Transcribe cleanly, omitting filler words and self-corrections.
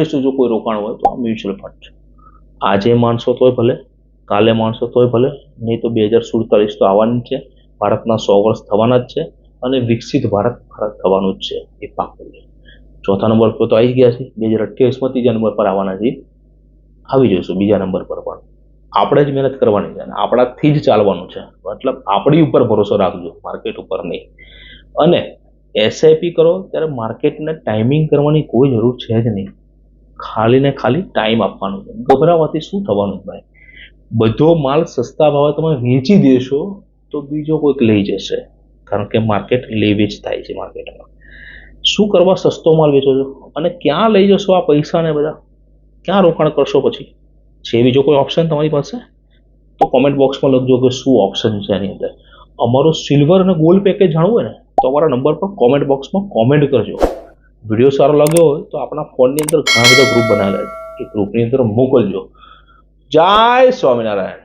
જો કોઈ રોકાણ હોય તો મ્યુચ્યુઅલ ફંડ છે. આજે માણસો તોય ભલે, કાલે માણસો તોય ભલે, નહીં તો 2047 તો આવવાનું જ છે. ભારતના 100 વર્ષ થવાના જ છે અને વિકસિત ભારત થવાનું જ છે. એ પાકું છે. ચોથા નંબર પર તો આવી ગયા છે. 2028માં ત્રીજા નંબર પર આવવાના છે. આવી જઈશું બીજા નંબર પર પણ. આપણે જ મહેનત કરવાની છે અને આપણાથી જ ચાલવાનું છે. મતલબ આપણી ઉપર ભરોસો રાખજો, માર્કેટ ઉપર નહીં. અને એસઆઈપી કરો ત્યારે માર્કેટને ટાઈમિંગ કરવાની કોઈ જરૂર છે જ નહીં. ખાલી ને ખાલી ટાઈમ આપવાનો છે. ગભરાવાથી શું થવાનું ભાઈ? બધો માલ સસ્તા ભાવે તમે વેચી દેશો તો બીજો કોઈક લઈ જશે. કારણ કે માર્કેટ લેવેચ થાય છે. માર્કેટમાં શું કરવા સસ્તો માલ વેચો છો અને ક્યાં લઈ જશો આ પૈસાને બધા? ક્યાં રોકાણ કરશો પછી? છે બીજો કોઈ ઓપ્શન તમારી પાસે? તો કોમેન્ટ બોક્સમાં લખજો કે શું ઓપ્શન છે એની અંદર. અમારું સિલ્વર અને ગોલ્ડ પેકેજ જાણવું હોય ને તો અમારા નંબર પર કોમેન્ટ બોક્સમાં કોમેન્ટ કરજો. વિડીયો સારો લાગ્યો હોય તો આપણા ફોનની અંદર ઘણા બધા ગ્રુપ બનાવેલા છે. એ ગ્રુપની અંદર મોકલજો. જય સ્વામિનારાયણ.